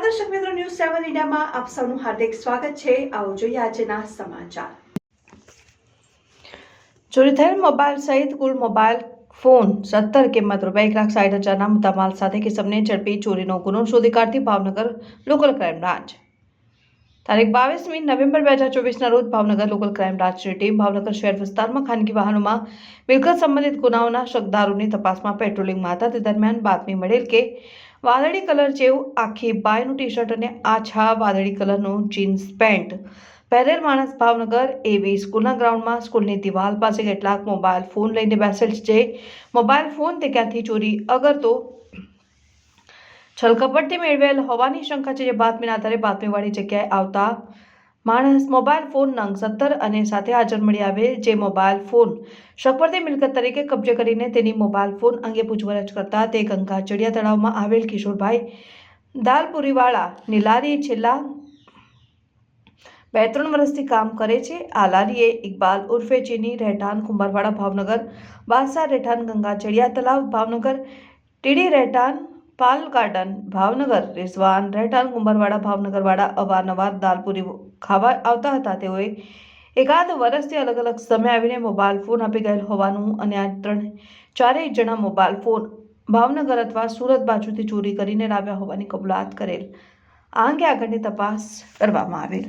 નમસ્કાર દર્શક મિત્રો, ન્યૂઝ 7 ઇન્ડિયામાં આપ સૌનું હાર્દિક સ્વાગત છે। આવો જોઈએ આજના સમાચાર। ચોરી થયેલ મોબાઈલ સહિત કુલ મોબાઈલ ફોન 17 કિંમત ₹1,60,000ના મુદ્દામાલ સાથે કિસમને ઝડપી ચોરીનો ગુનો શોધી કાઢતી ભાવનગર લોકલ ક્રાઇમ બ્રાન્ચ। તારીખ 22મી નવેમ્બર 2024ના રોજ ભાવનગર લોકલ ક્રાઇમ બ્રાન્ચની ટીમ ભાવનગર શહેર વિસ્તારમાં ખાનગી વાહનોમાં મિલકત સંબંધિત ગુનાઓના શકદારોની તપાસમાં પેટ્રોલિંગમાં હતા। તે દરમિયાન બાતમી મળેલ કે વાદળી કલર જેવું આખી બાયનું ટી શર્ટ અને આછા વાદળી કલરનું જીન્સ પેન્ટ પહેરેલ માણસ ભાવનગર એવી સ્કૂલના ગ્રાઉન્ડમાં સ્કૂલની દિવાલ પાસે કેટલાક મોબાઈલ ફોન લઈને બેસેલ છે। મોબાઈલ ફોન તે ક્યાંથી ચોરી અગરતો છલકપટથી મેળવેલ હોવાની શંકા છે। જે બાતમીના આધારે બાતમીવાળી જગ્યાએ આવતા માણસ મોબાઈલ ફોન નંગ 17 અને સાથે હાજર મળી આવે। જે મોબાઈલ ફોન શકપરતી મિલકત તરીકે કબજે કરીને તેની મોબાઈલ ફોન અંગે પૂછપરછ કરતા તે ગંગા ચડિયા તળાવમાં આવેલ કિશોરભાઈ દાલપુરીવાળા નીલારી છેલ્લા 2-3 વર્ષથી કામ કરે છે। આ લારીએ ઇકબાલ ઉર્ફે ચીની રહેઠાણ કુંભારવાડા ભાવનગર, બાદશાહ રહેઠાણ ગંગા ચડિયા તળાવ ભાવનગર, ટીડી રહેઠાણ પાલ ગાર્ડન ભાવનગર, રિઝવાન રહેઠાણ કુંભારવાડા ભાવનગરવાળા અવારનવાર દાલપુરી ખાવા આવતા હતા। તેઓએ એકાદ વર્ષથી અલગ અલગ સમય આવીને મોબાઈલ ફોન આપી ગયેલ હોવાનું અને આ 3-4 જણા મોબાઈલ ફોન ભાવનગર અથવા સુરત બાજુથી ચોરી કરીને લાવ્યા હોવાની કબૂલાત કરેલ। આ અંગે આગળની તપાસ કરવામાં આવેલ।